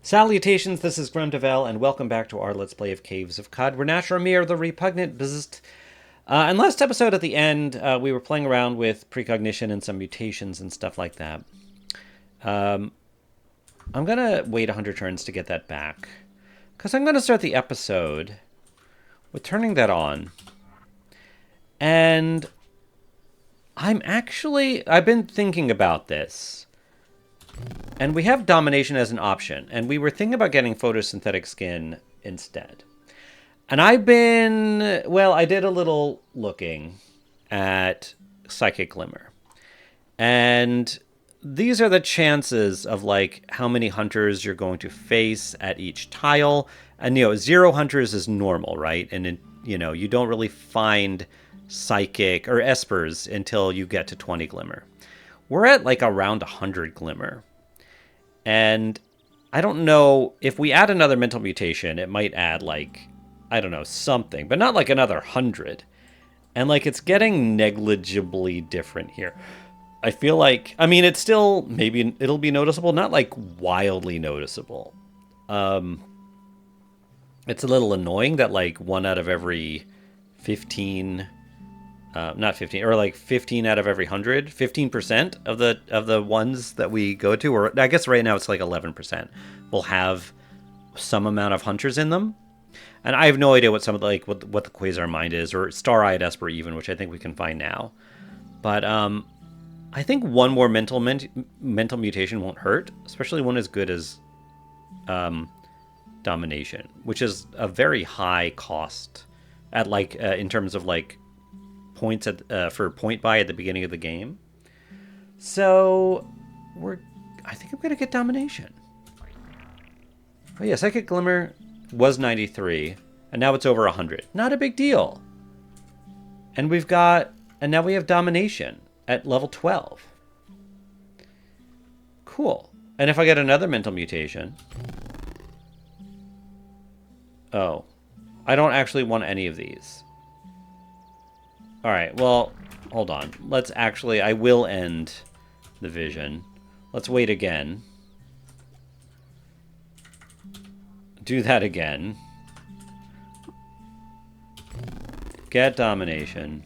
Salutations, this is Grumdevel, and welcome back to our Let's Play of Caves of Qud. We're Nashramir, the Repugnant Beast. And last episode at the end, we were playing around with precognition and some mutations and stuff like that. I'm going to wait 100 turns to get that back, because I'm going to start the episode with turning that on. And I've been thinking about this. And we have domination as an option, and we were thinking about getting photosynthetic skin instead. And I did a little looking at Psychic Glimmer. And these are the chances of, like, how many hunters you're going to face at each tile. And, 0 hunters is normal, right? And, you don't really find Psychic or Espers until you get to 20 Glimmer. We're at, like, around 100 Glimmer. And I don't know, if we add another mental mutation, it might add, like, I don't know, something, but not like another 100. And, like, it's getting negligibly different here. I feel like, it's still, maybe it'll be noticeable, not, like, wildly noticeable. It's a little annoying that, like, 1 out of every 15... not 15, or like 15 out of every 100, 15% of the ones that we go to, or I guess right now it's like 11%, will have some amount of hunters in them. And I have no idea what some of the, like, what the Quasar Mind is, or Star-Eyed Esper even, which I think we can find now. But I think one more mental mutation won't hurt, especially one as good as Domination, which is a very high cost at, like, in terms of, like, points for point buy at the beginning of the game. So I think I'm gonna get Domination. Oh yeah, Psychic Glimmer was 93, and now it's over 100. Not a big deal. And now we have Domination at level 12. Cool. And if I get another mental mutation, oh, I don't actually want any of these. All right, well, hold on. I will end the vision. Let's wait again. Do that again. Get Domination.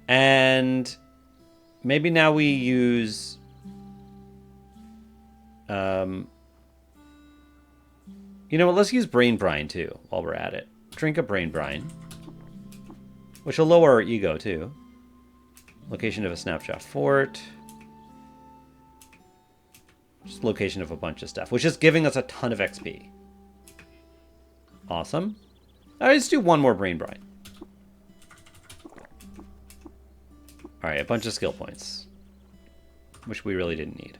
And maybe now we use... you know what, let's use Brain Brine too, while we're at it. Drink a Brain Brine. Which will lower our ego, too. Location of a snapshot fort. Just location of a bunch of stuff, which is giving us a ton of XP. Awesome. All right, let's do one more Brain Brine. All right, a bunch of skill points, which we really didn't need.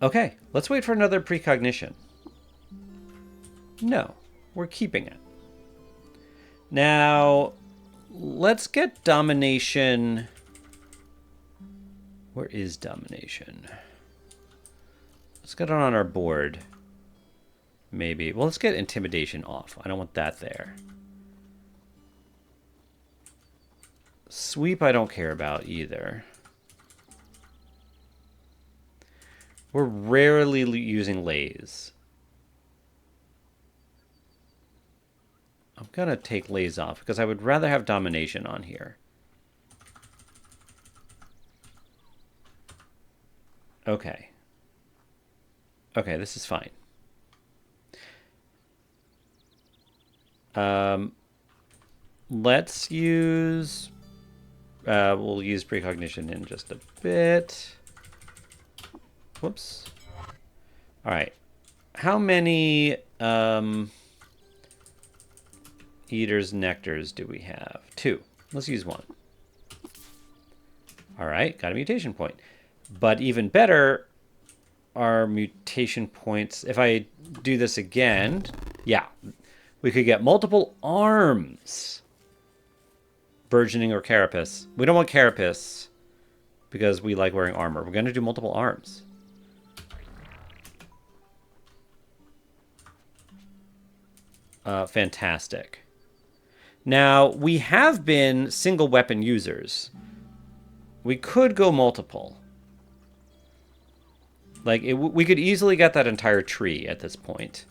Okay, let's wait for another precognition. No, we're keeping it. Now, let's get Domination. Where is Domination? Let's get it on our board. Maybe. Well, let's get Intimidation off. I don't want that there. Sweep I don't care about either. We're rarely using Lays. I'm going to take Lays off because I would rather have Domination on here. Okay. Okay, this is fine. Let's use... we'll use Precognition in just a bit. Whoops. All right. How many... Eater's Nectars do we have? 2. Let's use 1. All right, got a mutation point. But even better, our mutation points, if I do this again, yeah, we could get multiple arms. Burgeoning or Carapace. We don't want Carapace because we like wearing armor. We're going to do multiple arms. Fantastic. Now, we have been single weapon users. We could go multiple. Like, we could easily get that entire tree at this point.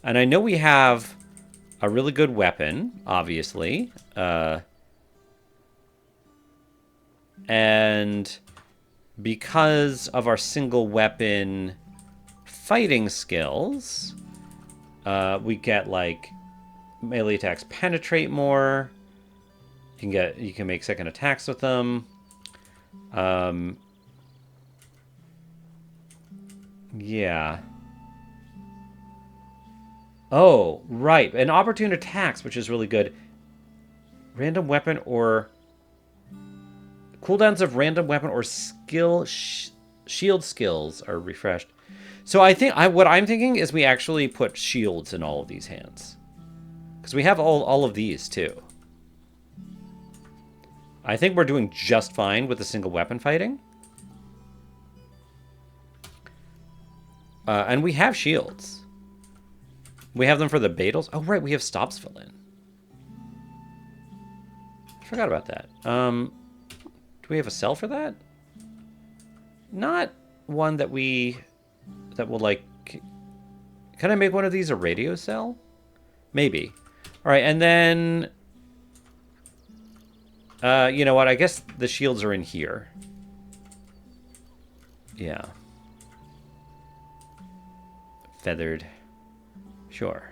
And I know we have a really good weapon, obviously. And because of our single weapon fighting skills, we get, like, melee attacks penetrate more. You can make second attacks with them. Yeah. Oh, right. And opportune attacks, which is really good. Random weapon or... Cooldowns of random weapon or shield skills are refreshed. So I think what I'm thinking is we actually put shields in all of these hands. Because we have all of these, too. I think we're doing just fine with the single weapon fighting. And we have shields. We have them for the Battles. Oh, right, we have stops fill in. I forgot about that. Do we have a cell for that? Not one that will, like... Can I make one of these a radio cell? Maybe. All right, and then... you know what? I guess the shields are in here. Yeah. Feathered. Sure.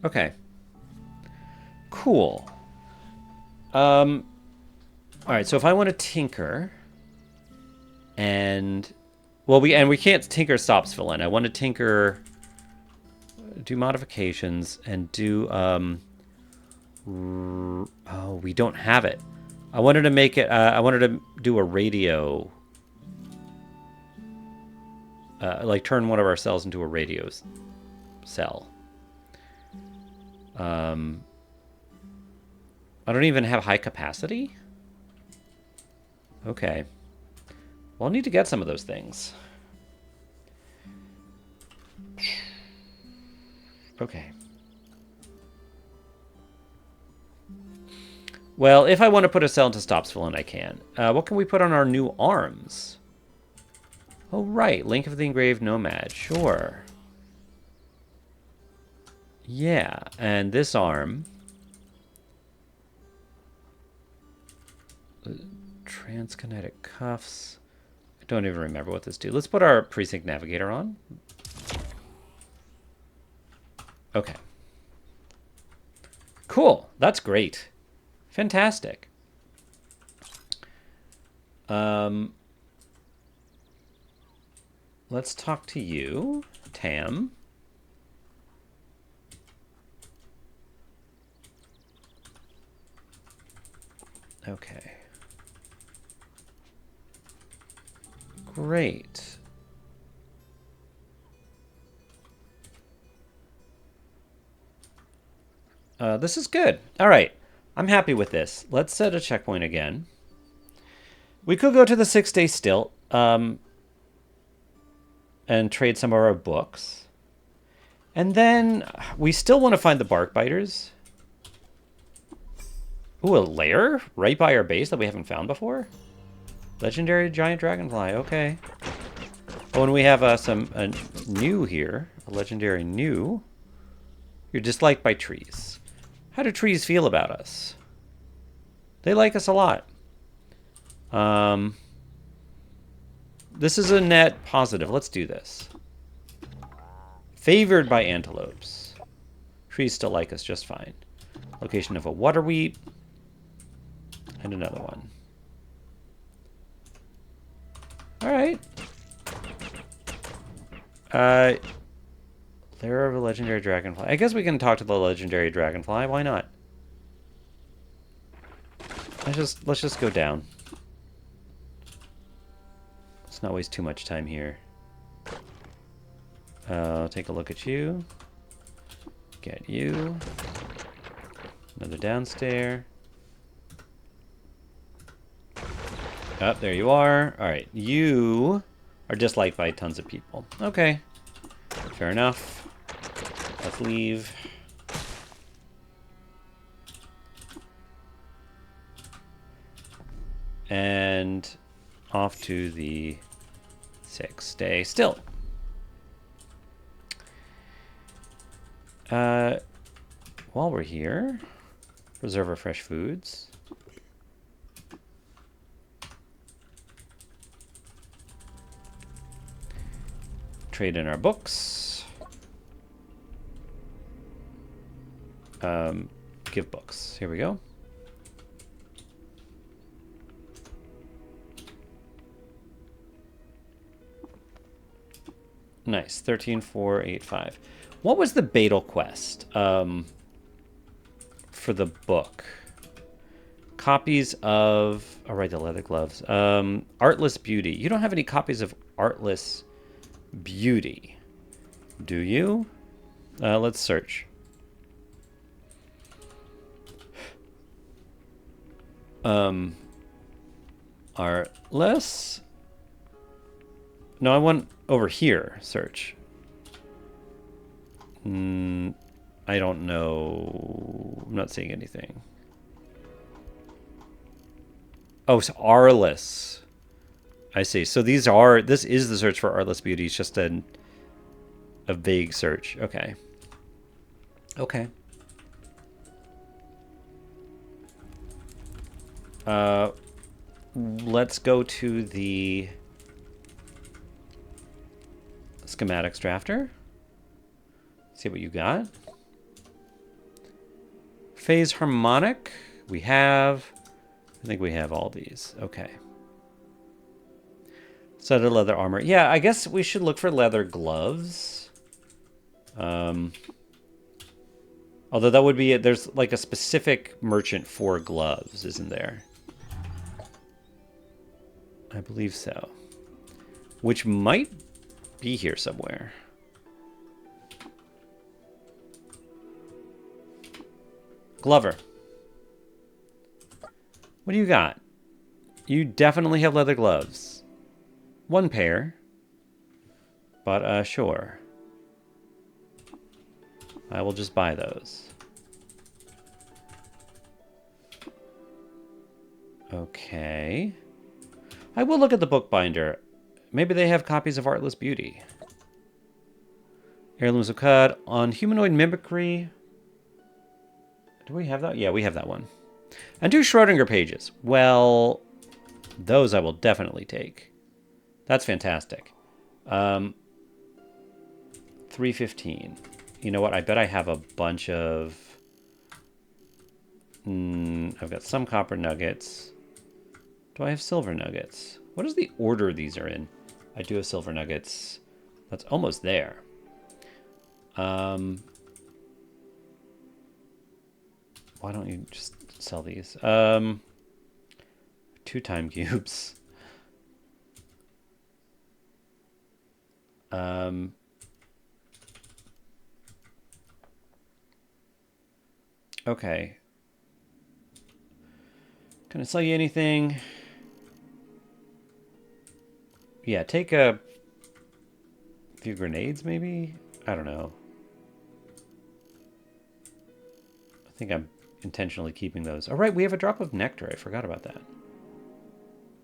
Okay. Cool. All right, so if I want to tinker and we can't tinker stops fill in. I want to tinker, do modifications and do oh, we don't have it. I wanted to make it I wanted to do a radio, like turn one of our cells into a radio cell. I don't even have high capacity? Okay. Well, I'll need to get some of those things. Okay. Well, if I want to put a cell into stops fill in, I can. What can we put on our new arms? Oh, right. Link of the Engraved Nomad. Sure. Yeah, and this arm... Transkinetic cuffs. I don't even remember what this do. Let's put our Precinct Navigator on. Okay. Cool. That's great. Fantastic. Let's talk to you, Tam. Okay. Great. This is good. All right. I'm happy with this. Let's set a checkpoint again. We could go to the 6-day stilt and trade some of our books. And then we still want to find the bark biters. Ooh, a lair right by our base that we haven't found before? Legendary giant dragonfly, okay. Oh, and we have a new here. A legendary new. You're disliked by trees. How do trees feel about us? They like us a lot. This is a net positive. Let's do this. Favored by antelopes. Trees still like us just fine. Location of a water wheat. And another one. Alright. Lair of a legendary dragonfly. I guess we can talk to the legendary dragonfly. Why not? Let's just go down. Let's not waste too much time here. I'll take a look at you. Get you. Another downstairs. Oh, there you are. Alright, you are disliked by tons of people. Okay. Fair enough. Let's leave. And off to the 6-day Stilt. While we're here, reserve our fresh foods. Trade in our books. Give books. Here we go. Nice. 13,485. What was the Betel quest for the book? Copies of... Oh, right, the leather gloves. Artless Beauty. You don't have any copies of Artless Beauty, do you? Let's search. Artless? No, I want over here, search. I don't know. I'm not seeing anything. Oh, it's Artless. I see. So this is the search for Artless Beauty. It's just a vague search. Okay. Okay. Let's go to the schematics drafter. See what you got. Phase harmonic. I think we have all these. Okay. Set of leather armor. Yeah, I guess we should look for leather gloves. Although that would be there's like a specific merchant for gloves, isn't there? I believe so. Which might be here somewhere. Glover. What do you got? You definitely have leather gloves. One pair. But, sure. I will just buy those. Okay. I will look at the bookbinder. Maybe they have copies of Artless Beauty. Heirlooms of Cud. On humanoid mimicry. Do we have that? Yeah, we have that one. And 2 Schrodinger pages. Well, those I will definitely take. That's fantastic. 315. You know what? I bet I have a bunch of... I've got some copper nuggets. Do I have silver nuggets? What is the order these are in? I do have silver nuggets. That's almost there. Why don't you just sell these? 2 time cubes. Okay. Can I sell you anything? Yeah, take a few grenades, maybe? I don't know. I think I'm intentionally keeping those. All right, we have a drop of nectar. I forgot about that.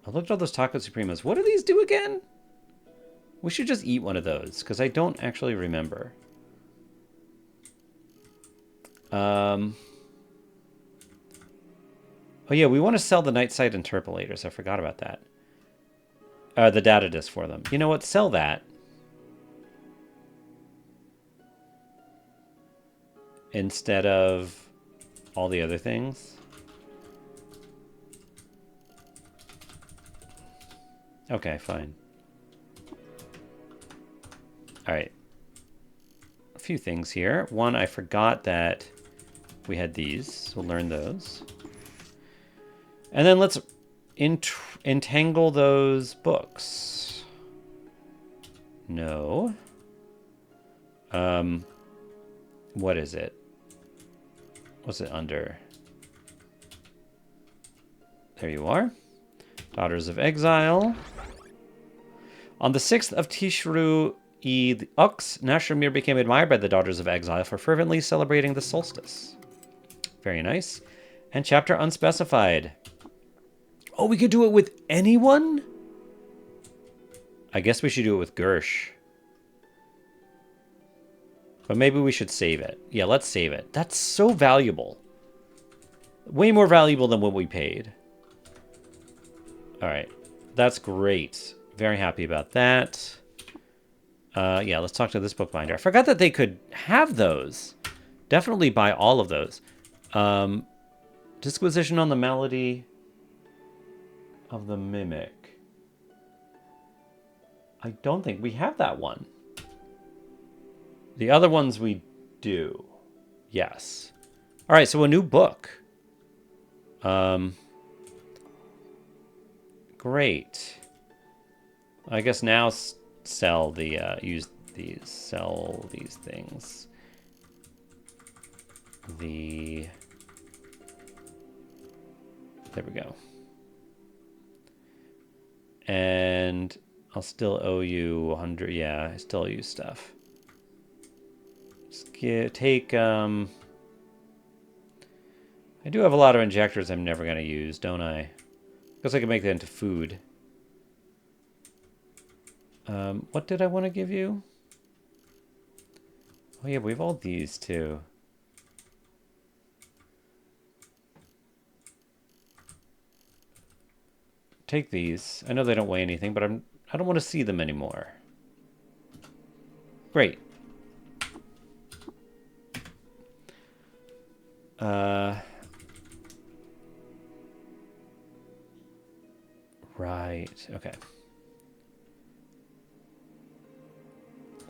I looked at all those Taco Supremos. What do these do again? We should just eat one of those, because I don't actually remember. Oh yeah, we want to sell the night sight interpolators. I forgot about that. The data disk for them. You know what? Sell that. Instead of all the other things. Okay, fine. All right. A few things here. One, I forgot that we had these. We'll learn those. And then let's entangle those books. No. What is it? What's it under? There you are. Daughters of Exile. On the 6th of Tishru the Ux, Nashramir became admired by the Daughters of Exile for fervently celebrating the solstice. Very nice. And chapter unspecified. Oh, we could do it with anyone? I guess we should do it with Gersh. But maybe we should save it. Yeah, let's save it. That's so valuable. Way more valuable than what we paid. All right. That's great. Very happy about that. Yeah, let's talk to this bookbinder. I forgot that they could have those. Definitely buy all of those. Disquisition on the Malady of the Mimic. I don't think we have that one. The other ones we do. Yes. All right, so a new book. Great. I guess now sell the, sell these things. There we go. And I'll still owe you 100. Yeah, I still owe you stuff. Take, I do have a lot of injectors I'm never going to use, don't I? Guess I can make that into food. What did I want to give you? Oh yeah, we have all these too. Take these. I know they don't weigh anything, but I don't want to see them anymore. Great. Right. Okay.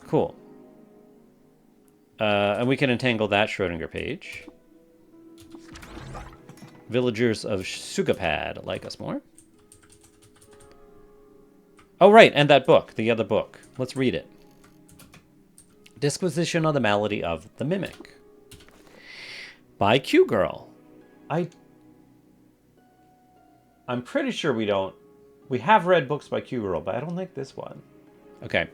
Cool. And we can entangle that Schrodinger page. Villagers of Sugapad like us more. Oh, right, and that book, the other book. Let's read it. Disquisition on the Malady of the Mimic. By Q-Girl. I'm pretty sure we don't... We have read books by Q-Girl, but I don't think this one. Okay.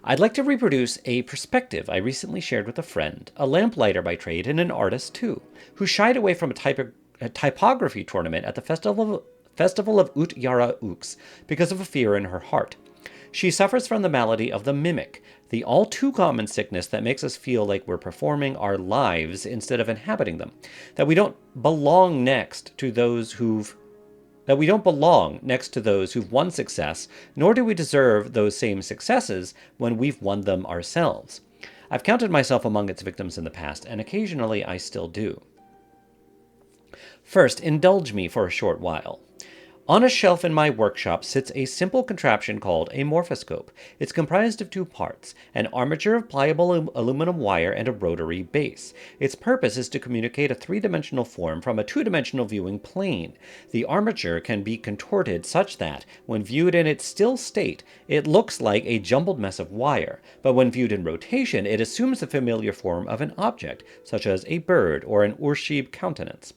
I'd like to reproduce a perspective I recently shared with a friend, a lamplighter by trade and an artist too, who shied away from a typography tournament at the Festival of Ut Yara Ux because of a fear in her heart. She suffers from the malady of the mimic, the all too common sickness that makes us feel like we're performing our lives instead of inhabiting them, that we don't belong next to those who've won success, nor do we deserve those same successes when we've won them ourselves. I've counted myself among its victims in the past, and occasionally I still do. First, indulge me for a short while. On a shelf in my workshop sits a simple contraption called a morphoscope. It's comprised of two parts, an armature of pliable aluminum wire and a rotary base. Its purpose is to communicate a three-dimensional form from a two-dimensional viewing plane. The armature can be contorted such that, when viewed in its still state, it looks like a jumbled mess of wire, but when viewed in rotation, it assumes the familiar form of an object, such as a bird or an Urshib countenance.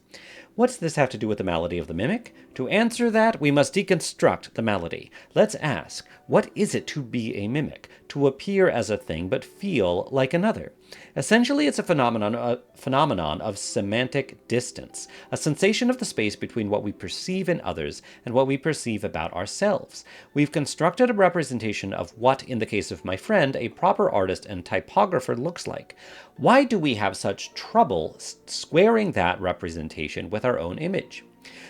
What's this have to do with the malady of the mimic? To answer that, we must deconstruct the malady. Let's ask, what is it to be a mimic? To appear as a thing but feel like another? Essentially, it's a phenomenon of semantic distance, a sensation of the space between what we perceive in others and what we perceive about ourselves. We've constructed a representation of what, in the case of my friend, a proper artist and typographer looks like. Why do we have such trouble squaring that representation with our own image?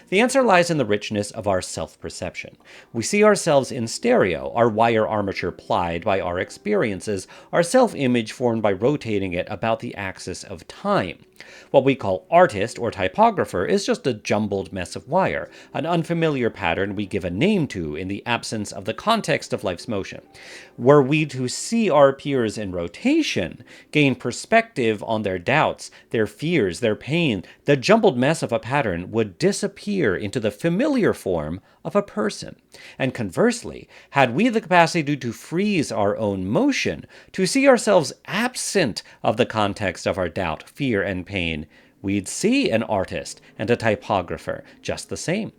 The answer lies in the richness of our self-perception. We see ourselves in stereo, our wire armature plied by our experiences, our self-image formed by rotating it about the axis of time. What we call artist or typographer is just a jumbled mess of wire, an unfamiliar pattern we give a name to in the absence of the context of life's motion. Were we to see our peers in rotation, gain perspective on their doubts, their fears, their pain, the jumbled mess of a pattern would disappear into the familiar form of a person. And conversely, had we the capacity to freeze our own motion, to see ourselves absent of the context of our doubt, fear, and pain, we'd see an artist and a typographer just the same.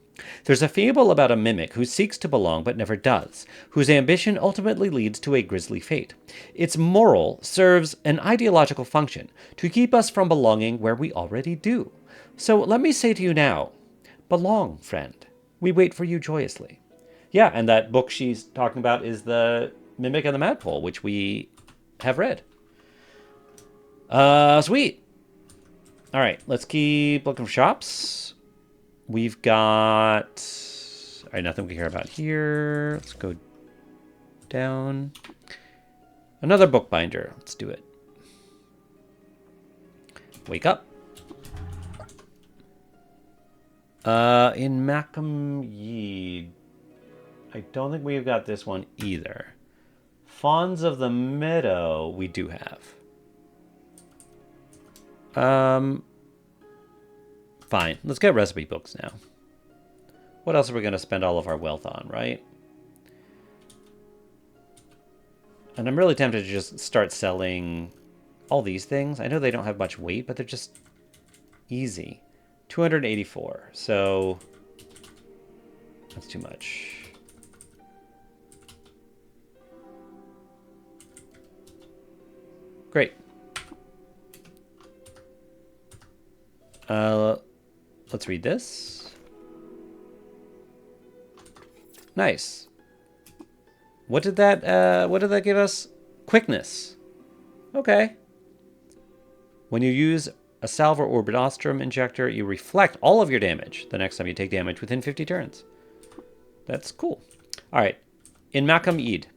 There's a fable about a mimic who seeks to belong but never does, whose ambition ultimately leads to a grisly fate. Its moral serves an ideological function, to keep us from belonging where we already do. So let me say to you now, belong, friend. We wait for you joyously. Yeah, and that book she's talking about is The Mimic and the Madpole, which we have read. Sweet. All right, let's keep looking for shops. We've got... All right, nothing we care about here. Let's go down. Another bookbinder. Let's do it. Wake up. In Macam Yeed, I don't think we've got this one either. Fawns of the Meadow, we do have. Fine. Let's get recipe books now. What else are we going to spend all of our wealth on, right? And I'm really tempted to just start selling all these things. I know they don't have much weight, but they're just easy. 284. So that's too much. Great. Let's read this. Nice. What did that give us? Quickness. Okay. When you use a salve or orbitostrum injector, you reflect all of your damage the next time you take damage within 50 turns. That's cool. All right. In Macam Eid.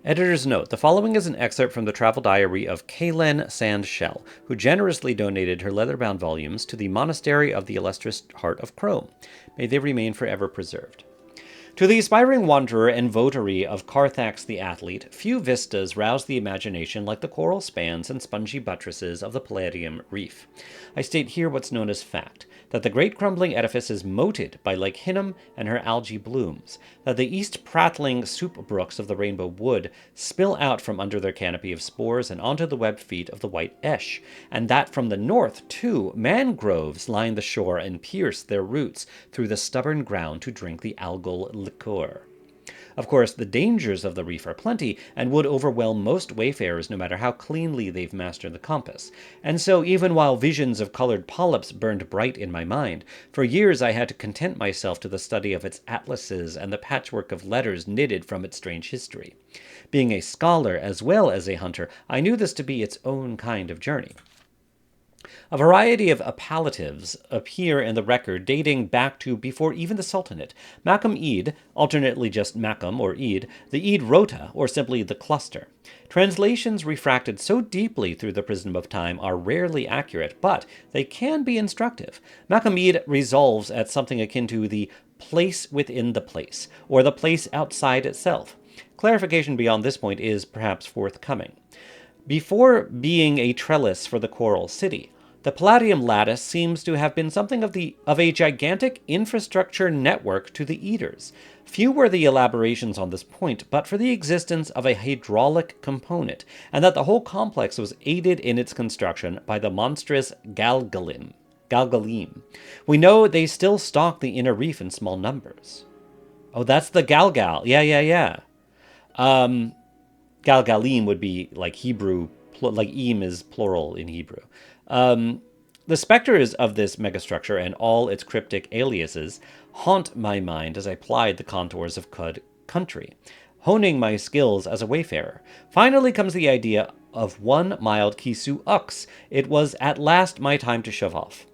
Editor's note, the following is an excerpt from the travel diary of Kaylen Sandshell, who generously donated her leather-bound volumes to the Monastery of the Illustrious Heart of Chrome. May they remain forever preserved. To the aspiring wanderer and votary of Carthax the athlete, few vistas rouse the imagination like the coral spans and spongy buttresses of the Palladium Reef. I state here what's known as fact, that the great crumbling edifice is moated by Lake Hinnom and her algae blooms, that the east-prattling soup brooks of the Rainbow Wood spill out from under their canopy of spores and onto the webbed feet of the white esh, and that from the north, too, mangroves line the shore and pierce their roots through the stubborn ground to drink the algal liquor. Of course, the dangers of the reef are plenty, and would overwhelm most wayfarers no matter how cleanly they've mastered the compass. And so, even while visions of colored polyps burned bright in my mind, for years I had to content myself to the study of its atlases and the patchwork of letters knitted from its strange history. Being a scholar as well as a hunter, I knew this to be its own kind of journey. A variety of appellatives appear in the record dating back to before even the Sultanate. Macam Eid, alternately just Macam or Eid, the Eid Rota, or simply the cluster. Translations refracted so deeply through the prism of time are rarely accurate, but they can be instructive. Macam Eid resolves at something akin to the place within the place, or the place outside itself. Clarification beyond this point is perhaps forthcoming. Before being a trellis for the coral city, the Palladium lattice seems to have been something of a gigantic infrastructure network to the eaters. Few were the elaborations on this point, but for the existence of a hydraulic component, and that the whole complex was aided in its construction by the monstrous Galgalim. We know they still stalk the inner reef in small numbers. Oh, that's the Galgal. Yeah. Galgalim would be like Hebrew, like Eem is plural in Hebrew. The specters of this megastructure and all its cryptic aliases haunt my mind as I plied the contours of Cud country, honing my skills as a wayfarer. Finally comes the idea of one mild Kisu Ux. It was at last my time to shove off.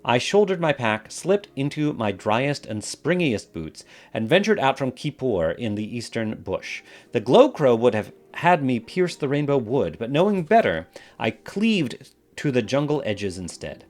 I shouldered my pack, slipped into my driest and springiest boots, and ventured out from Kippur in the eastern bush. The glow crow would have had me pierce the Rainbow Wood, but knowing better, I cleaved to the jungle edges instead.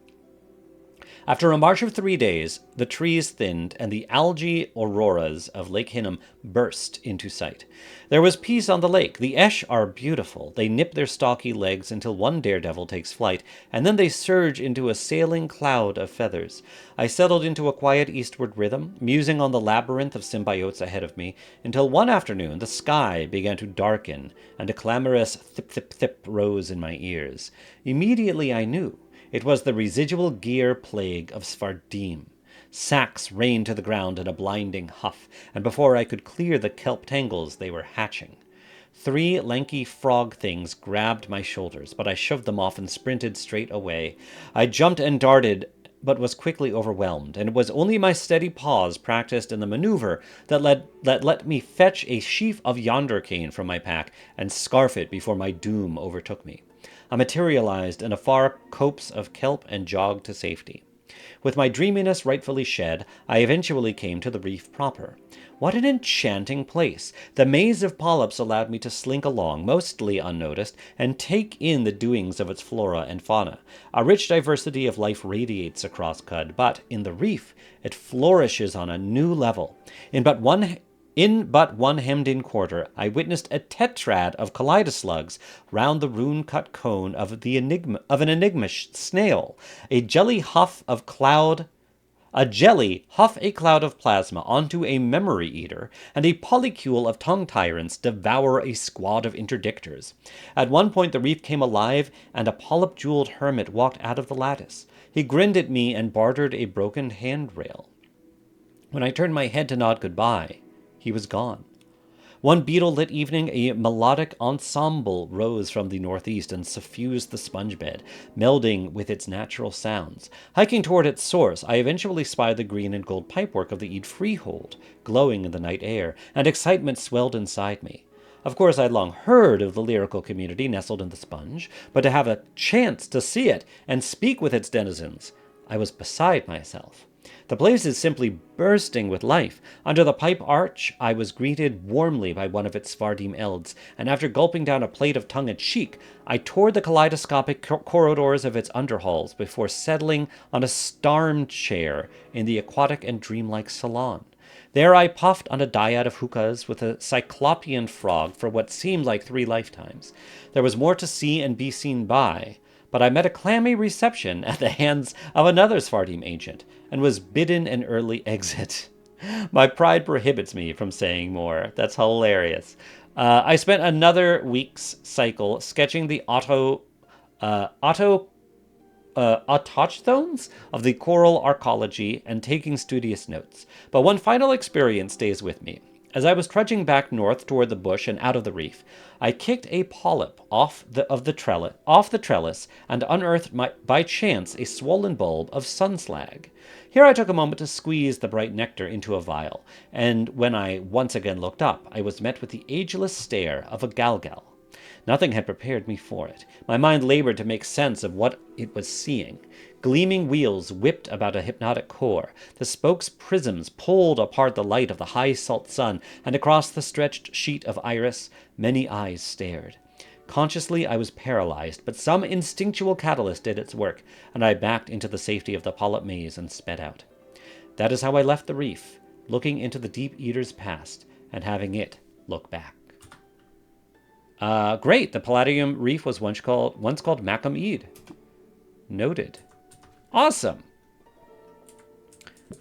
After a march of 3 days, the trees thinned, and the algae auroras of Lake Hinnom burst into sight. There was peace on the lake. The Esh are beautiful. They nip their stocky legs until one daredevil takes flight, and then they surge into a sailing cloud of feathers. I settled into a quiet eastward rhythm, musing on the labyrinth of symbiotes ahead of me, until one afternoon the sky began to darken, and a clamorous thip-thip-thip rose in my ears. Immediately I knew. It was the residual gear plague of Svardim. Sacks rained to the ground in a blinding huff, and before I could clear the kelp tangles, they were hatching. 3 lanky frog things grabbed my shoulders, but I shoved them off and sprinted straight away. I jumped and darted, but was quickly overwhelmed, and it was only my steady paws practiced in the maneuver that let me fetch a sheaf of yonder cane from my pack and scarf it before my doom overtook me. I materialized in a far copse of kelp and jogged to safety. With my dreaminess rightfully shed, I eventually came to the reef proper. What an enchanting place! The maze of polyps allowed me to slink along, mostly unnoticed, and take in the doings of its flora and fauna. A rich diversity of life radiates across Cud, but in the reef it flourishes on a new level. In but one hemmed-in quarter, I witnessed a tetrad of kaleidoslugs round the rune-cut cone of an enigma snail, a jelly huff a cloud of plasma onto a memory eater, and a polycule of tongue tyrants devour a squad of interdictors. At one point the reef came alive, and a polyp-jeweled hermit walked out of the lattice. He grinned at me and bartered a broken handrail. When I turned my head to nod goodbye, he was gone. One beetle-lit evening, a melodic ensemble rose from the northeast and suffused the sponge bed, melding with its natural sounds. Hiking toward its source, I eventually spied the green and gold pipework of the Eid Freehold, glowing in the night air, and excitement swelled inside me. Of course, I'd long heard of the lyrical community nestled in the sponge, but to have a chance to see it and speak with its denizens, I was beside myself. The place is simply bursting with life. Under the pipe arch, I was greeted warmly by one of its Svardim elds, and after gulping down a plate of tongue-in-cheek, I toured the kaleidoscopic corridors of its underhalls before settling on a starm chair in the aquatic and dreamlike salon. There I puffed on a dyad of hookahs with a cyclopean frog for what seemed like 3 lifetimes. There was more to see and be seen by, but I met a clammy reception at the hands of another Svardim ancient, and was bidden an early exit. My pride prohibits me from saying more. That's hilarious. I spent another week's cycle sketching the autochthones of the coral arcology and taking studious notes. But one final experience stays with me. As I was trudging back north toward the bush and out of the reef, I kicked a polyp off the trellis and unearthed by chance a swollen bulb of sunslag. Here I took a moment to squeeze the bright nectar into a vial, and when I once again looked up, I was met with the ageless stare of a galgal. Nothing had prepared me for it. My mind labored to make sense of what it was seeing. Gleaming wheels whipped about a hypnotic core. The spokes' prisms pulled apart the light of the high salt sun, and across the stretched sheet of iris, many eyes stared. Consciously, I was paralyzed, but some instinctual catalyst did its work, and I backed into the safety of the polyp maze and sped out. That is how I left the reef, looking into the deep eater's past, and having it look back. Great. The Palladium Reef was once called Macam Eid. Noted. Awesome.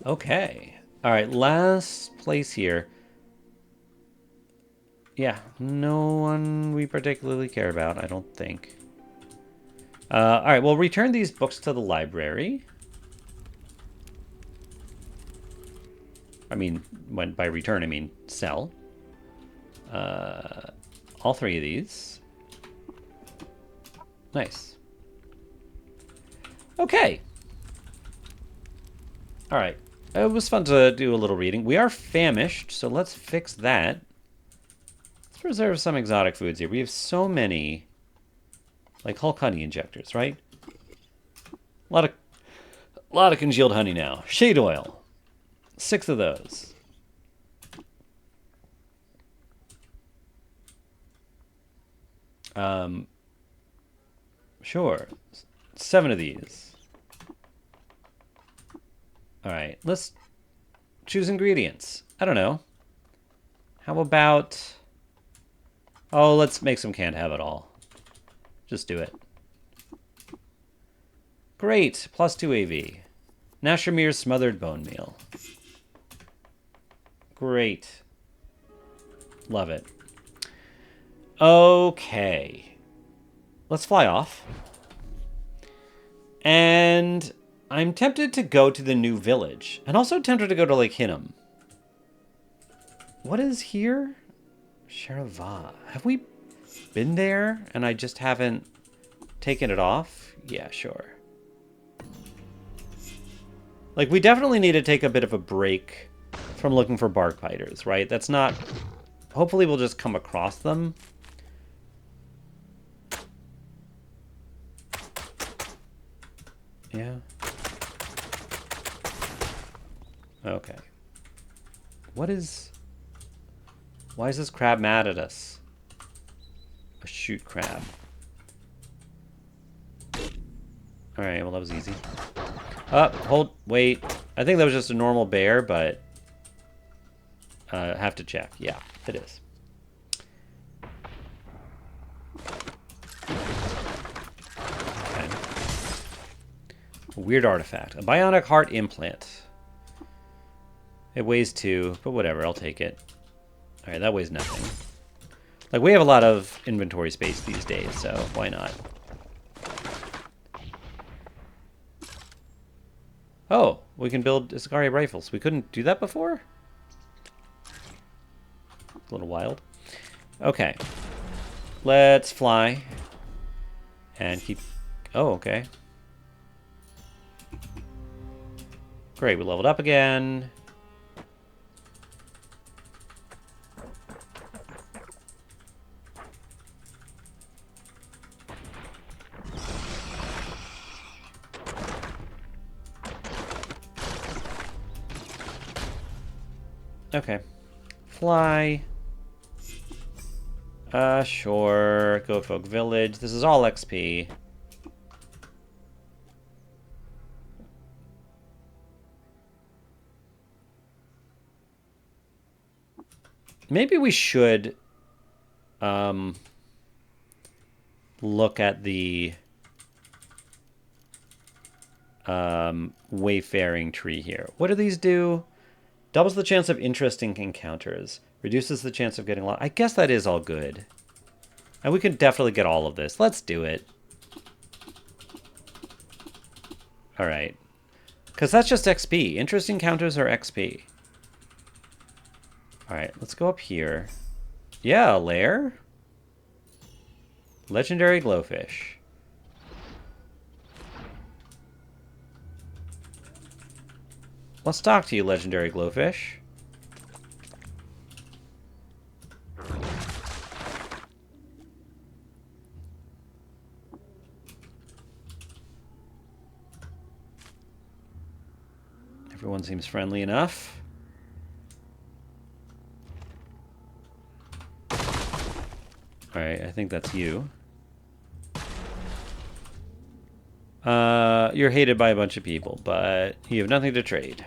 Okay. All right. Last place here. Yeah. No one we particularly care about, I don't think. All right. We'll return these books to the library. I mean, by return, I mean sell. All 3 of these. Nice. Okay. All right. It was fun to do a little reading. We are famished, so let's fix that. Let's preserve some exotic foods here. We have so many, like Hulk honey injectors, right? A lot of congealed honey now. Shade oil. 6 of those. Sure. 7 of these. All right, let's choose ingredients. I don't know. How about... Oh, let's make some can't have it all. Just do it. Great. +2 AV. Nashamir's smothered bone meal. Great. Love it. Okay. Let's fly off. And I'm tempted to go to the new village. And also tempted to go to Lake Hinnom. What is here? Sharava. Have we been there and I just haven't taken it off? Yeah, sure. Like, we definitely need to take a bit of a break from looking for bark biters, right? That's not... Hopefully we'll just come across them. Yeah. Okay. What is... Why is this crab mad at us? A shoot crab. Alright, well that was easy. Wait. I think that was just a normal bear, but... have to check. Yeah, it is. Okay. A weird artifact. A bionic heart implant. It weighs 2, but whatever, I'll take it. Alright, that weighs nothing. Like, we have a lot of inventory space these days, so why not? Oh, we can build Isakari rifles. We couldn't do that before? A little wild. Okay. Let's fly. And keep... Oh, okay. Great, we leveled up again. Okay. Fly. Sure. Goat Folk Village. This is all XP. Maybe we should look at the wayfaring tree here. What do these do? Doubles the chance of interesting encounters. Reduces the chance of getting lost. I guess that is all good. And we can definitely get all of this. Let's do it. Alright. Because that's just XP. Interesting encounters are XP. Alright, let's go up here. Yeah, a lair. Legendary glowfish. Let's talk to you, legendary glowfish. Everyone seems friendly enough. Alright, I think that's you. You're hated by a bunch of people, but you have nothing to trade.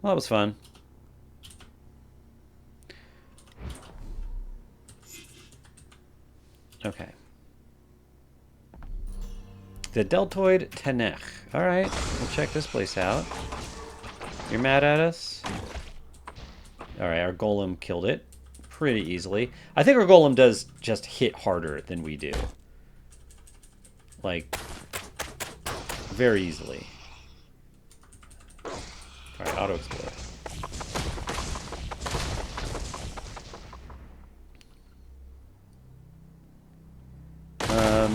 Well, that was fun. Okay. The Deltoid Tenech. Alright, we'll check this place out. You're mad at us? Alright, our golem killed it pretty easily. I think our golem does just hit harder than we do. Like, very easily. Alright, auto explore. I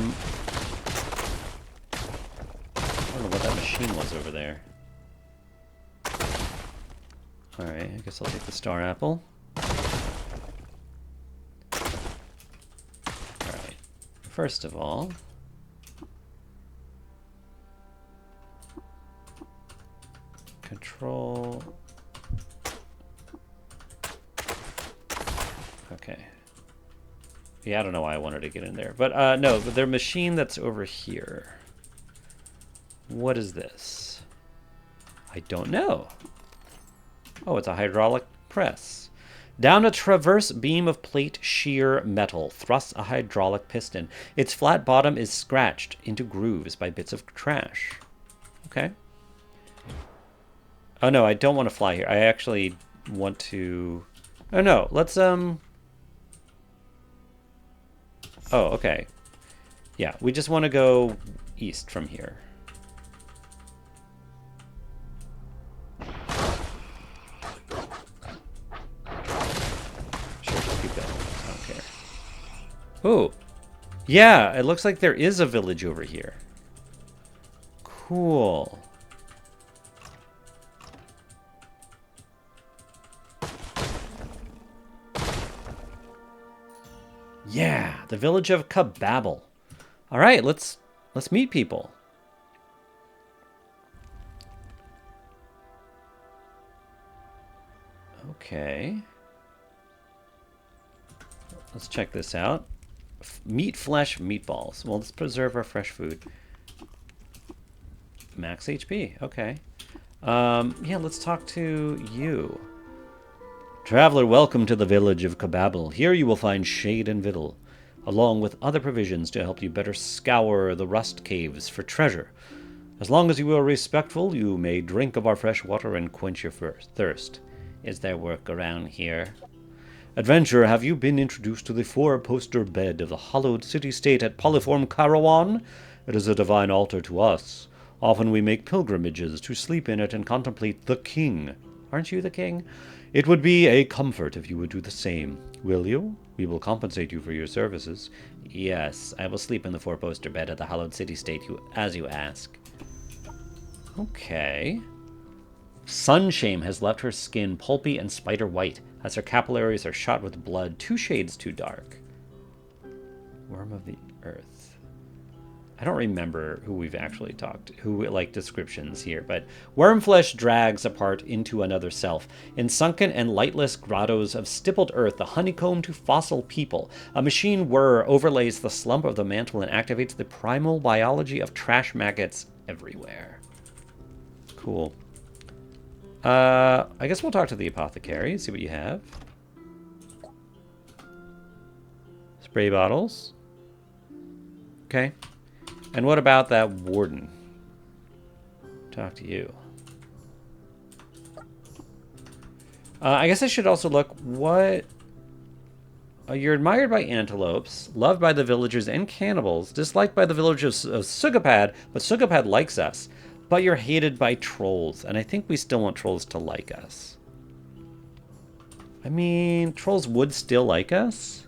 don't know what that machine was over there. Alright, I guess I'll take the star apple. Alright, first of all... Control... Okay. Yeah, I don't know why I wanted to get in there. But, no, but their machine that's over here. What is this? I don't know. Oh, it's a hydraulic press. Down a transverse beam of plate shear metal thrusts a hydraulic piston. Its flat bottom is scratched into grooves by bits of trash. Okay. Oh, no, I don't want to fly here. I actually want to... Oh, no, let's, Oh, okay. Yeah, we just want to go east from here. Sure, just keep going. I don't care. Oh, yeah, it looks like there is a village over here. Cool. Yeah, the village of Kababble. All right, let's meet people. Okay. Let's check this out. Meat, flesh, meatballs. Well, let's preserve our fresh food. Max HP. Okay. Yeah, let's talk to you. Traveler, welcome to the village of Kababble. Here you will find shade and victual, along with other provisions to help you better scour the rust caves for treasure. As long as you are respectful, you may drink of our fresh water and quench your thirst. Is there work around here? Adventurer, have you been introduced to the four-poster bed of the hallowed city-state at Polyform Karawan? It is a divine altar to us. Often we make pilgrimages to sleep in it and contemplate the king. Aren't you the king? It would be a comfort if you would do the same. Will you? We will compensate you for your services. Yes, I will sleep in the four-poster bed at the hallowed city-state as you ask. Okay. Sunshame has left her skin pulpy and spider white, as her capillaries are shot with blood 2 shades too dark. Worm of the earth. I don't remember who we've actually talked to, who like descriptions here, but worm flesh drags apart into another self. In sunken and lightless grottos of stippled earth, the honeycomb to fossil people, a machine whir overlays the slump of the mantle and activates the primal biology of trash maggots everywhere. Cool. I guess we'll talk to the apothecary, see what you have. Spray bottles. Okay. And what about that warden? Talk to you. I guess I should also look what... you're admired by antelopes, loved by the villagers and cannibals, disliked by the villagers of Sugapad, but Sugapad likes us. But you're hated by trolls, and I think we still want trolls to like us. I mean, trolls would still like us.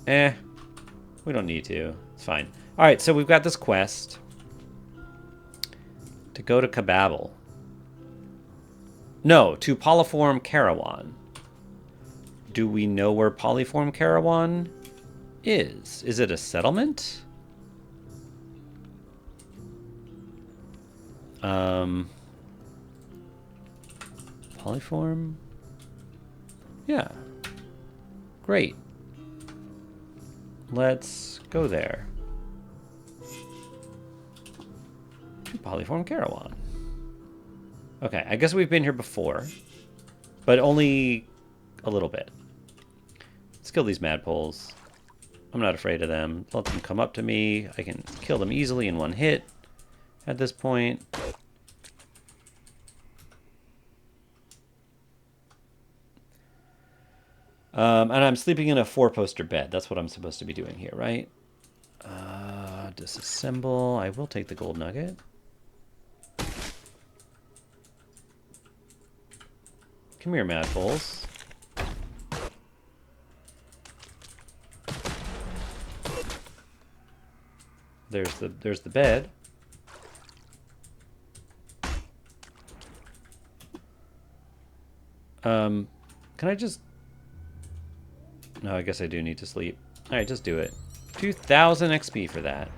We don't need to. It's fine. Alright, so we've got this quest to go to Kababble. No, to Polyform Karawan. Do we know where Polyform Karawan is? Is it a settlement? Polyform? Yeah. Great. Let's go there. To Polyform Karawan. Okay, I guess we've been here before, but only a little bit. Let's kill these madpoles. I'm not afraid of them. Let them come up to me. I can kill them easily in one hit at this point. And I'm sleeping in a 4-poster bed. That's what I'm supposed to be doing here, right? Disassemble. I will take the gold nugget. Come here, madpoles. There's the bed. Can I just... No, I guess I do need to sleep. Alright, just do it. 2,000 XP for that.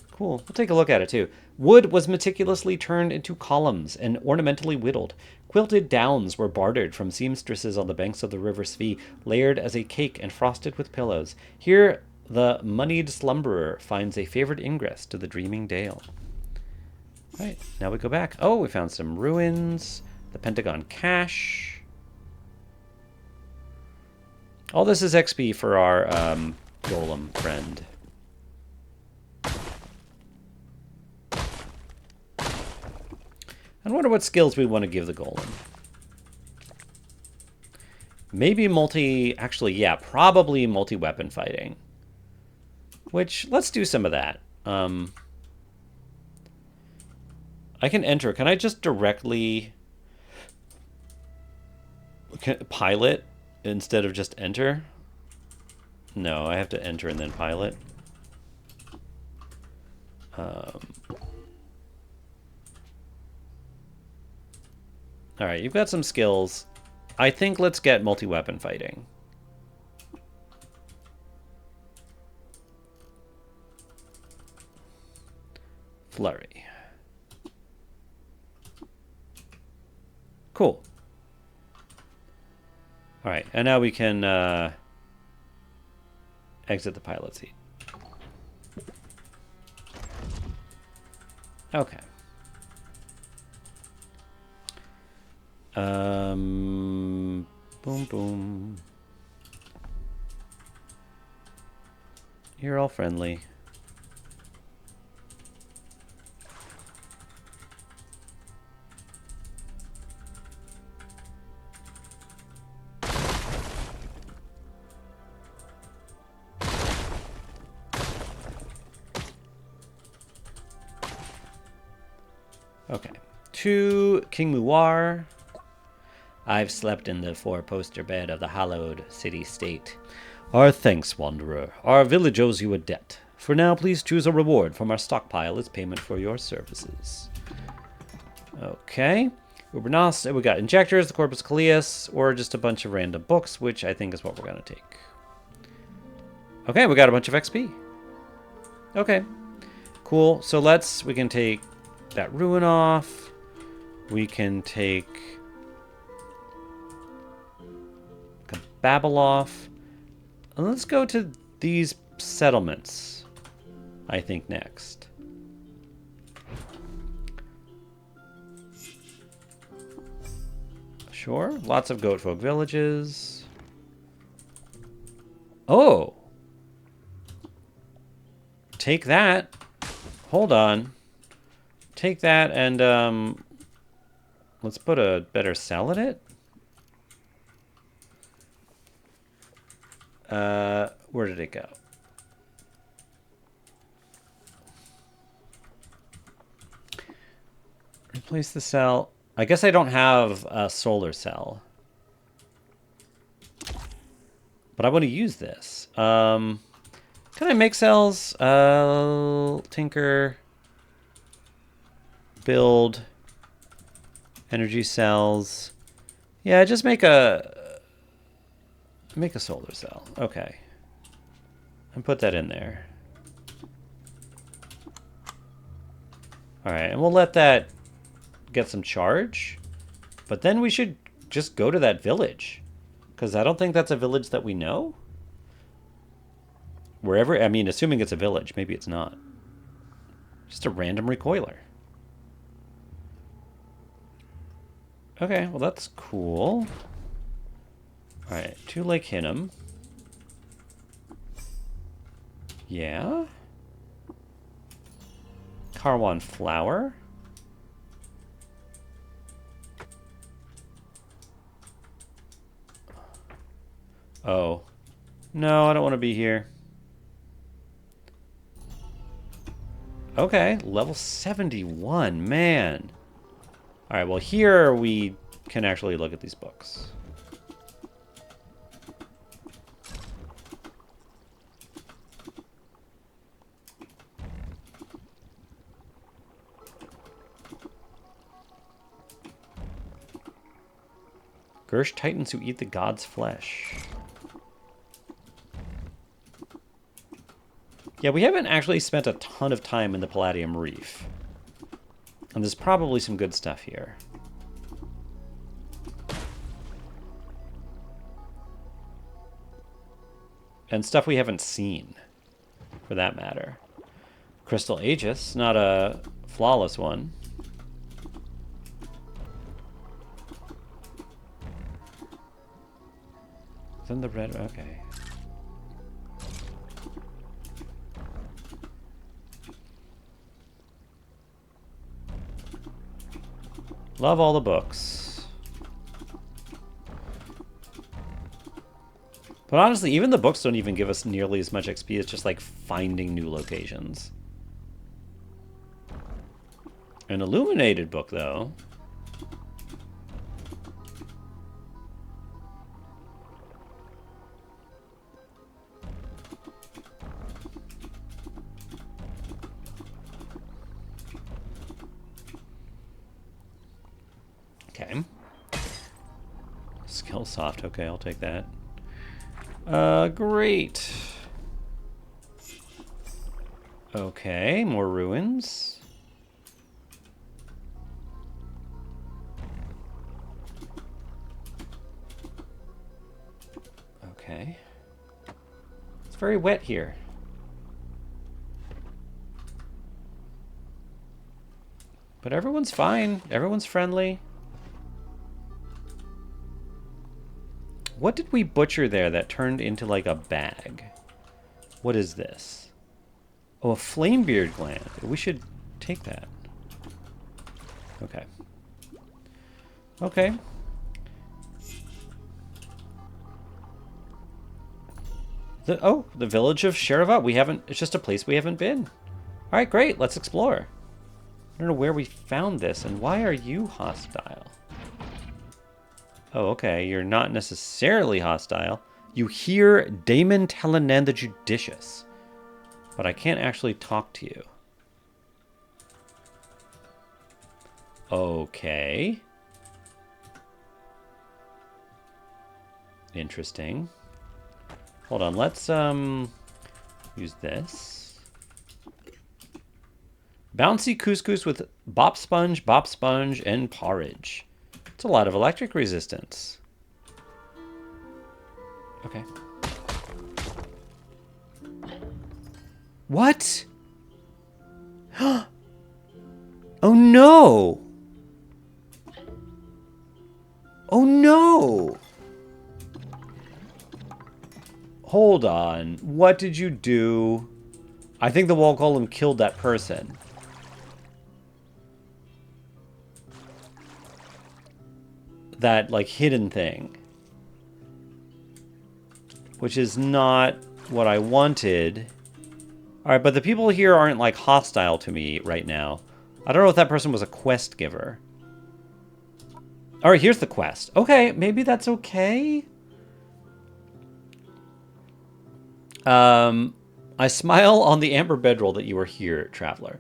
Cool. We'll take a look at it, too. Wood was meticulously turned into columns and ornamentally whittled. Quilted downs were bartered from seamstresses on the banks of the River Svee, layered as a cake and frosted with pillows. Here, the moneyed slumberer finds a favored ingress to the dreaming dale. Alright, now we go back. Oh, we found some ruins. The Pentagon cache. All this is XP for our golem friend. I wonder what skills we want to give the golem. Maybe actually, yeah, probably multi-weapon fighting. Which, let's do some of that. I can enter. Can I just directly pilot instead of just enter? No, I have to enter and then pilot. Alright, you've got some skills. I think let's get multi-weapon fighting. Flurry. Cool. Alright, and now we can exit the pilot seat. Okay. Boom, boom. You're all friendly. Okay. To King Muar. I've slept in the four-poster bed of the hallowed city-state. Our thanks, Wanderer. Our village owes you a debt. For now, please choose a reward from our stockpile as payment for your services. Okay. Ubernos, we got injectors, the Corpus Calleus, or just a bunch of random books, which I think is what we're going to take. Okay, we got a bunch of XP. Okay. Cool. So we can take that ruin off. We can take Babeloff. And let's go to these settlements, I think, next. Sure. Lots of goat folk villages. Oh! Take that. Hold on. Take that and, let's put a better cell in it. Where did it go? Replace the cell. I guess I don't have a solar cell. But I want to use this. Can I make cells? Tinker. Build. Energy cells. Yeah, just make a solar cell. Okay. And put that in there. Alright, and we'll let that get some charge. But then we should just go to that village. Because I don't think that's a village that we know. Wherever, I mean, assuming it's a village. Maybe it's not. Just a random recoiler. Okay, well that's cool. Alright, to Lake Hinnom. Yeah. Carwan Flower. Oh. No, I don't want to be here. Okay, level 71, man. Alright, well here we can actually look at these books. Gersh Titans who eat the god's flesh. Yeah, we haven't actually spent a ton of time in the Palladium Reef. And there's probably some good stuff here. And stuff we haven't seen, for that matter. Crystal Aegis, not a flawless one. Then the red, okay. Love all the books. But honestly, even the books don't even give us nearly as much XP as just like finding new locations. An illuminated book, though. Okay. Skill soft. Okay, I'll take that. Great. Okay, more ruins. Okay. It's very wet here. But everyone's fine. Everyone's friendly. What did we butcher there that turned into like a bag? What is this? Oh, a flamebeard gland. We should take that. Okay. Okay. The village of Sheravat. We haven't. It's just a place we haven't been. All right, great. Let's explore. I don't know where we found this, and why are you hostile? Oh, okay. You're not necessarily hostile. You hear Damon Telenan the Judicious, but I can't actually talk to you. Okay. Interesting. Hold on, let's use this. Bouncy couscous with bop sponge, and porridge. It's a lot of electric resistance. Okay. What? Oh no! Oh no! Hold on. What did you do? I think the wall golem killed that person. That, like, hidden thing. Which is not what I wanted. Alright, but the people here aren't, like, hostile to me right now. I don't know if that person was a quest giver. Alright, here's the quest. Okay, maybe that's okay. I smile on the amber bedroll that you are here, traveler.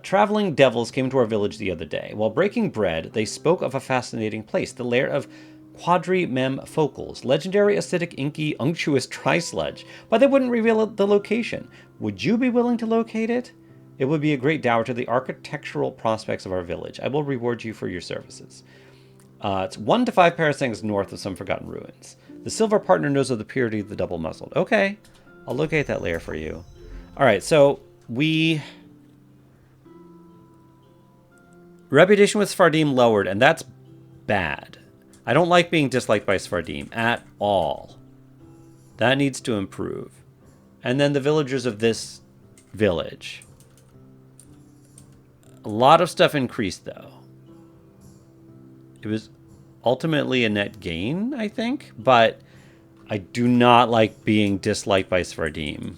Traveling devils came to our village the other day. While breaking bread, they spoke of a fascinating place, the lair of Quadri-Mem Focals, legendary acidic, inky, unctuous tri-sludge, but they wouldn't reveal the location. Would you be willing to locate it? It would be a great dower to the architectural prospects of our village. I will reward you for your services. It's 1 to 5 parasangs north of some forgotten ruins. The silver partner knows of the purity of the double-muzzled. Okay, I'll locate that lair for you. All right, so we... Reputation with Svardim lowered, and that's bad. I don't like being disliked by Svardim at all. That needs to improve. And then the villagers of this village. A lot of stuff increased, though. It was ultimately a net gain, I think, but I do not like being disliked by Svardim.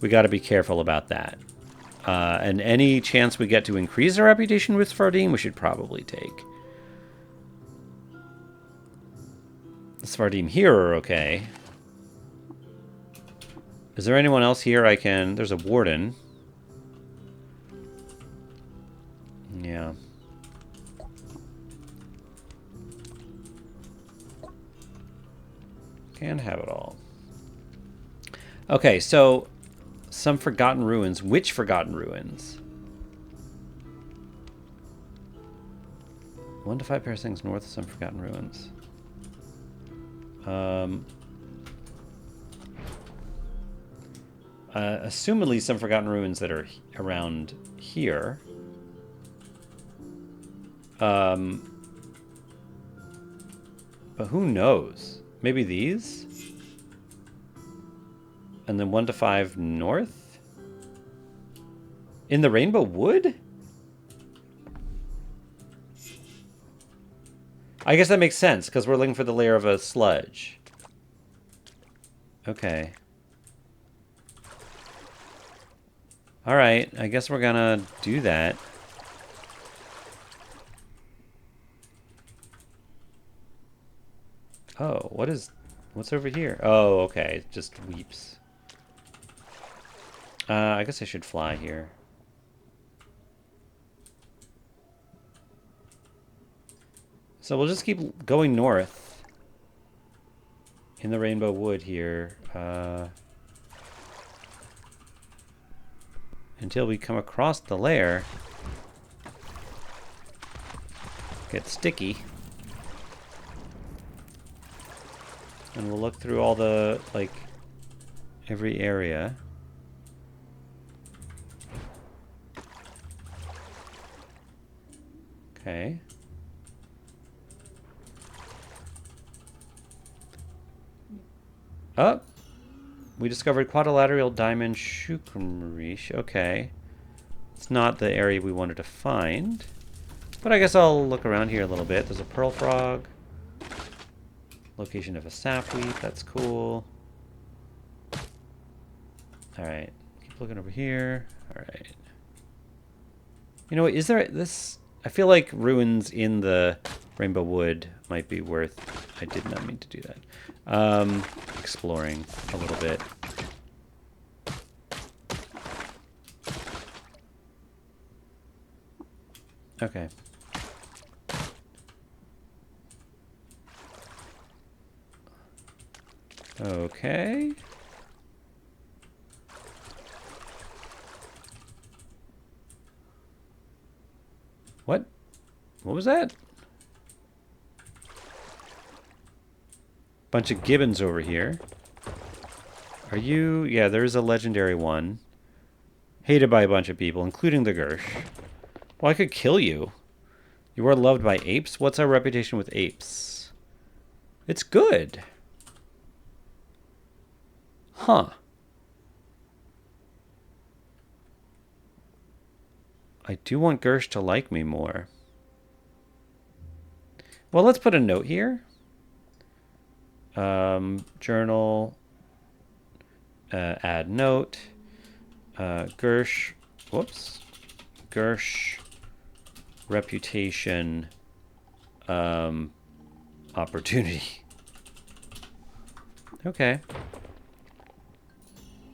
We got to be careful about that. And any chance we get to increase our reputation with Svardim, we should probably take. The Svardim here are okay. Is there anyone else here I can... There's a warden. Yeah. Can't have it all. Okay, so... Some forgotten ruins. Which forgotten ruins? 1 to 5 parasangs north of some forgotten ruins. Assumedly some forgotten ruins that are around here. But who knows? Maybe these? And then 1 to 5 north? In the Rainbow Wood? I guess that makes sense, because we're looking for the layer of a sludge. Okay. Alright, I guess we're gonna do that. Oh, what's over here? Oh, okay, it just weeps. I guess I should fly here. So we'll just keep going north in the Rainbow Wood here until we come across the lair. Get sticky. And we'll look through all the, like, every area. Okay. Oh! We discovered quadrilateral diamond shukrimrish. Okay. It's not the area we wanted to find. But I guess I'll look around here a little bit. There's a pearl frog. Location of a sapweed. That's cool. Alright. Keep looking over here. Alright. You know what? Is there this... I feel like ruins in the Rainbow Wood might be worth... I did not mean to do that. Exploring a little bit. Okay. Okay. What? What was that? Bunch of gibbons over here. Are you... Yeah, there's a legendary one. Hated by a bunch of people, including the Gersh. Well, I could kill you. You are loved by apes? What's our reputation with apes? It's good. Huh. I do want Gersh to like me more. Well, let's put a note here. Journal. Add note. Gersh. Whoops. Gersh. Reputation. Opportunity. Okay.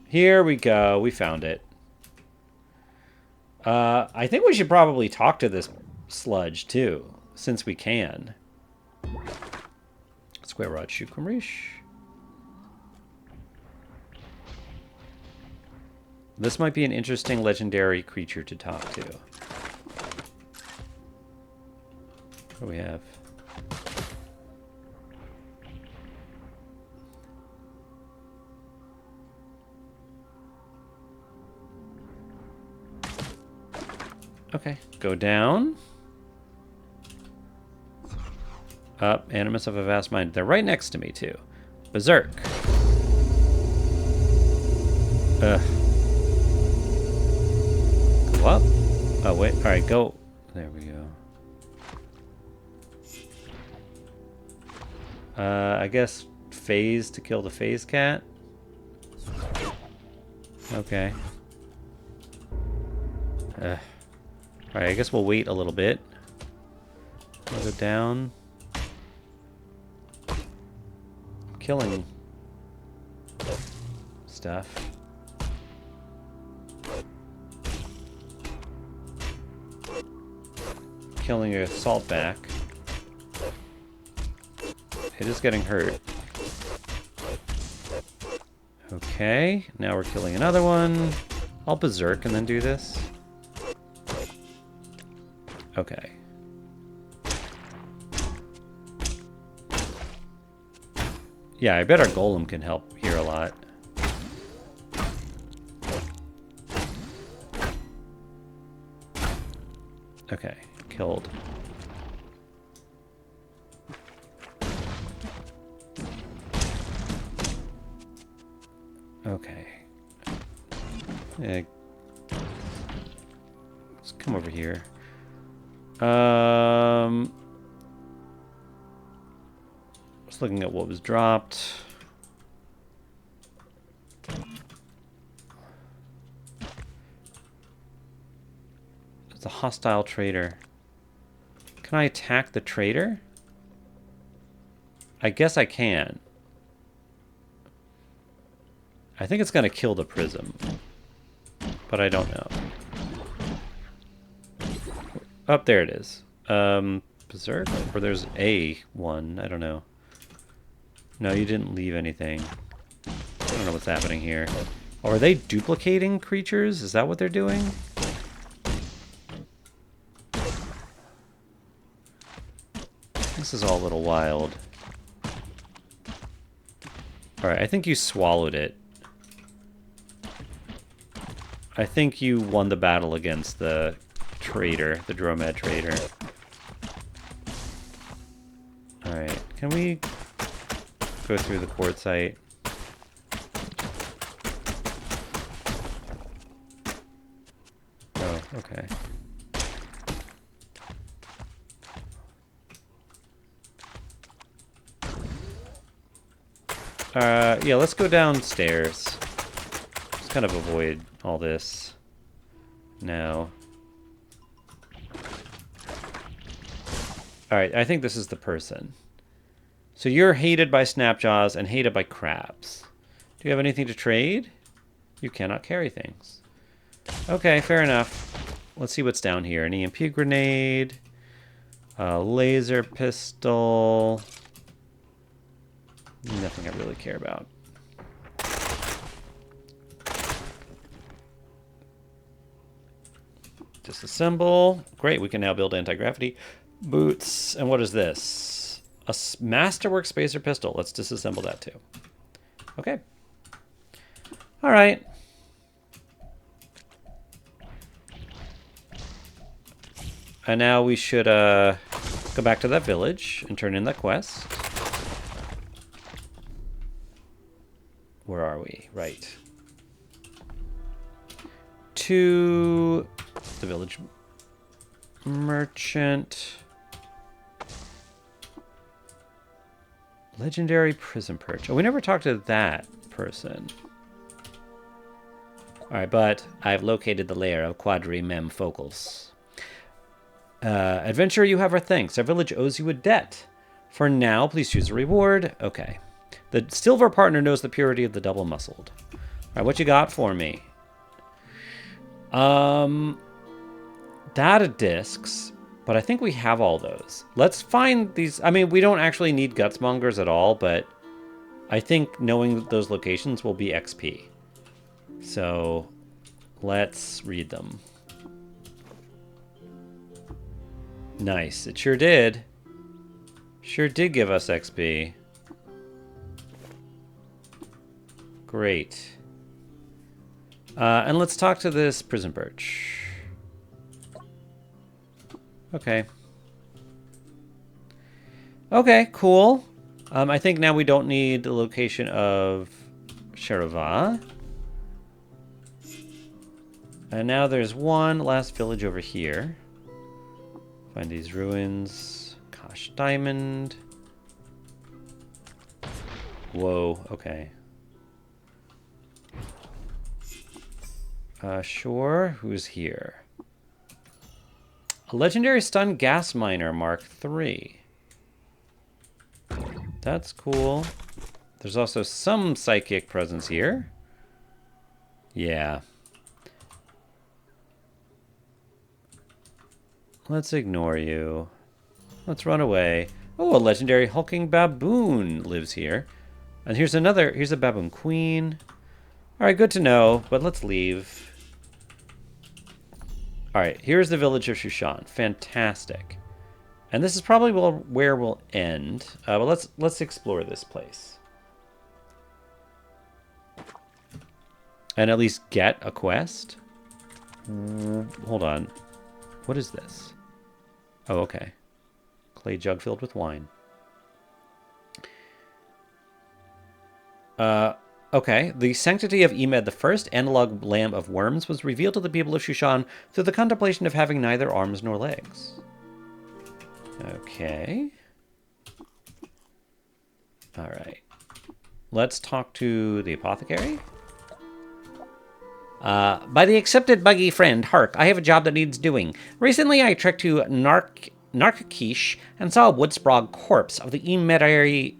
Here we go. We found it. I think we should probably talk to this sludge, too, since we can. Square Rod Shukrimrish. This might be an interesting legendary creature to talk to. What do we have? Okay, go down. Up, Animus of a Vast Mind. They're right next to me, too. Berserk. Ugh. Go up. Oh, wait. Alright, go. There we go. I guess phase to kill the phase cat. Okay. Alright, I guess we'll wait a little bit. We'll go down. Killing stuff. Killing a saltback. It is getting hurt. Okay, now we're killing another one. I'll berserk and then do this. Okay. Yeah, I bet our golem can help here a lot. Okay, killed. Okay. Yeah. Let's come over here. Just looking at what was dropped. It's a hostile trader. Can I attack the trader? I guess I can. I think it's going to kill the prism. But I don't know. Oh, there it is. Berserk? Or there's a one. I don't know. No, you didn't leave anything. I don't know what's happening here. Oh, are they duplicating creatures? Is that what they're doing? This is all a little wild. Alright, I think you swallowed it. I think you won the battle against the traitor, the Dromed traitor. Alright, can we go through the quartzite? Oh, okay. Yeah, let's go downstairs. Let's kind of avoid all this now. Alright, I think this is the person. So you're hated by Snapjaws and hated by crabs. Do you have anything to trade? You cannot carry things. Okay, fair enough. Let's see what's down here. An EMP grenade. A laser pistol. Nothing I really care about. Disassemble. Great, we can now build anti-gravity boots. And what is this? A Masterwork spacer pistol. Let's disassemble that too. Okay. All right. And now we should go back to that village and turn in that quest. Where are we? Right. To the village merchant. Legendary prison perch. Oh, we never talked to that person. Alright, but I've located the lair of Quadrimemphocals. Adventurer, you have our thanks. Our village owes you a debt. For now, please choose a reward. Okay. The silver partner knows the purity of the double-muscled. Alright, what you got for me? Data discs, but I think we have all those. Let's find these. I mean, we don't actually need Gutsmongers at all, but I think knowing those locations will be XP. So let's read them. Nice. It sure did. Sure did give us XP. Great. And let's talk to this prison perch. Okay. Okay, cool. I think now we don't need the location of Sherava. And now there's one last village over here. Find these ruins. Kosh Diamond. Whoa, okay. Sure, who's here? A legendary stun gas miner Mark III. That's cool. There's also some psychic presence here. Yeah. Let's ignore you. Let's run away. Oh, a legendary hulking baboon lives here. And here's a baboon queen. Alright, good to know, but let's leave. Alright, here's the village of Shushan. Fantastic. And this is probably where we'll end. But let's explore this place. And at least get a quest. Hold on. What is this? Oh, okay. Clay jug filled with wine. Okay. The sanctity of Emed, the first analog lamb of worms, was revealed to the people of Shushan through the contemplation of having neither arms nor legs. Okay. All right. Let's talk to the apothecary. By the accepted buggy friend, hark, I have a job that needs doing. Recently I trekked to Narkakish and saw a Woodsprog corpse of the Emedary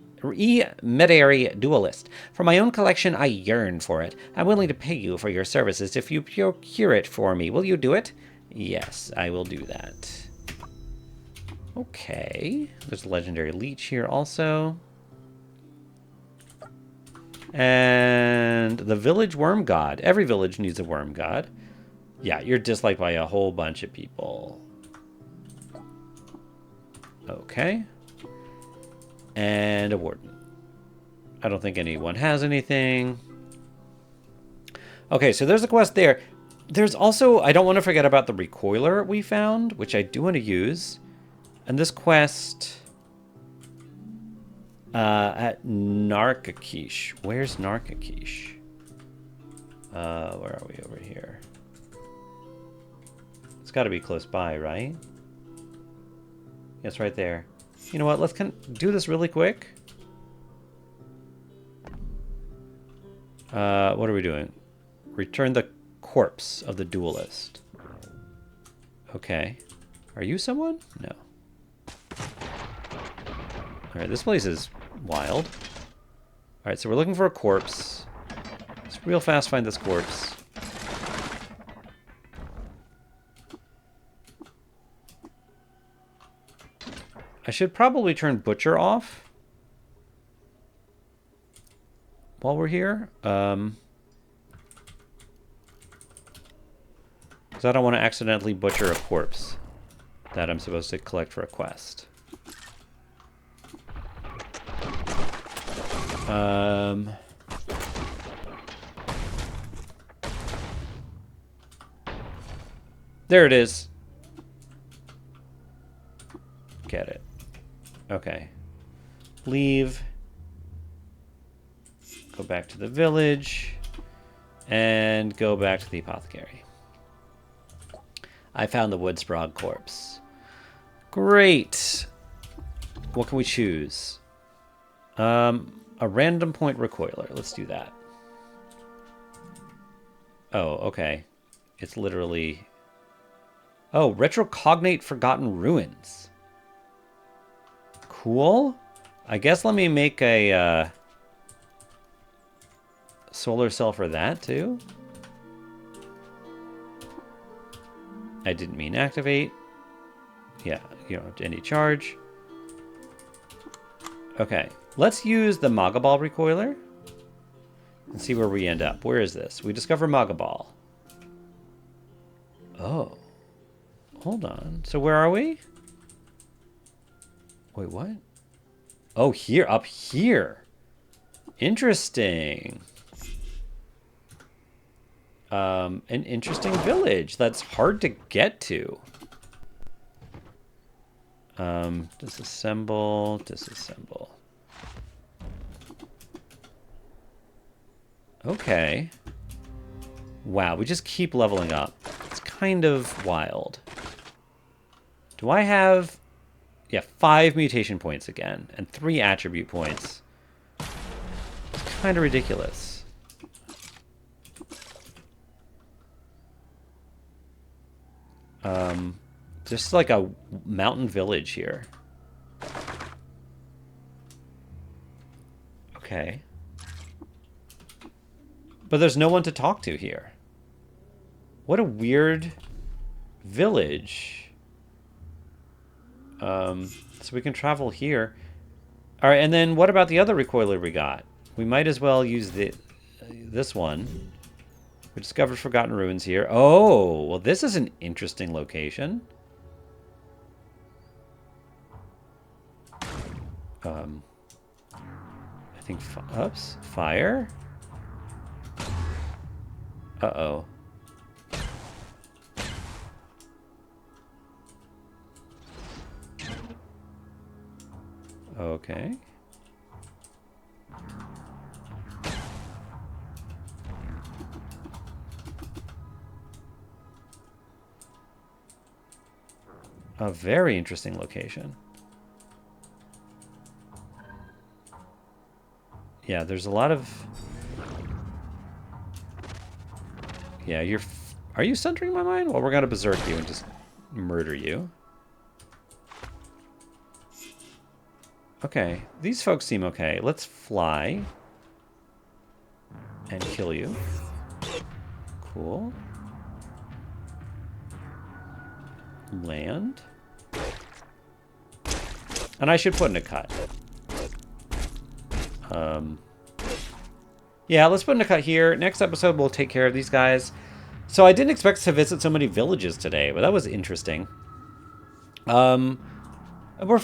duelist. For my own collection, I yearn for it. I'm willing to pay you for your services if you procure it for me. Will you do it? Yes, I will do that. Okay. There's a legendary leech here also. And the village worm god. Every village needs a worm god. Yeah, you're disliked by a whole bunch of people. Okay. And a warden. I don't think anyone has anything. Okay, so there's a quest there. There's also, I don't want to forget about the recoiler we found, which I do want to use. And this quest at Narkakish. Where's Narkakish? Where are we over here? It's got to be close by, right? Yeah, it's right there. You know what? Let's do this really quick. What are we doing? Return the corpse of the duelist. Okay. Are you someone? No. Alright, this place is wild. Alright, so we're looking for a corpse. Let's real fast find this corpse. I should probably turn Butcher off while we're here. Because I don't want to accidentally butcher a corpse that I'm supposed to collect for a quest. There it is. Get it. Okay. Leave. Go back to the village. And go back to the apothecary. I found the wood sprog corpse. Great. What can we choose? A random point recoiler. Let's do that. Oh, okay. It's literally... Oh, retrocognate forgotten ruins. Cool. I guess let me make a solar cell for that too. I didn't mean activate. Yeah, you don't have any charge. Okay, let's use the Maga Ball recoiler and see where we end up. Where is this? We discover Maga Ball. Oh. Hold on. So where are we? Wait, what? Oh, here. Up here. Interesting. An interesting village that's hard to get to. Disassemble, disassemble. Okay. Wow, we just keep leveling up. It's kind of wild. Do I have... Yeah, 5 mutation points again, and 3 attribute points. It's kind of ridiculous. Just like a mountain village here. Okay. But there's no one to talk to here. What a weird village. So we can travel here. All right, and then what about the other recoiler we got? We might as well use this one. We discovered Forgotten Ruins here. Oh, well, this is an interesting location. I think, oops, fire? Uh-oh. Okay. A very interesting location. Yeah, there's a lot of... Yeah, are you centering my mind? Well, we're gonna berserk you and just murder you. Okay, these folks seem okay. Let's fly and kill you. Cool. Land. And I should put in a cut. Yeah, let's put in a cut here. Next episode, we'll take care of these guys. So I didn't expect to visit so many villages today, but that was interesting. We're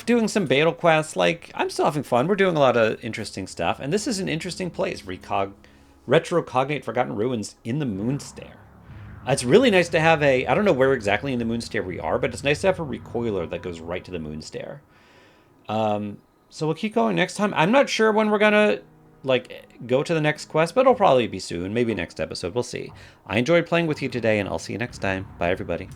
doing some battle quests. Like, I'm still having fun. We're doing a lot of interesting stuff. And this is an interesting place. Retrocognate Forgotten Ruins in the Moonstare. It's really nice to have I don't know where exactly in the Moonstare we are, but it's nice to have a recoiler that goes right to the Moonstare. So we'll keep going next time. I'm not sure when we're gonna go to the next quest, but it'll probably be soon. Maybe next episode. We'll see. I enjoyed playing with you today, and I'll see you next time. Bye, everybody.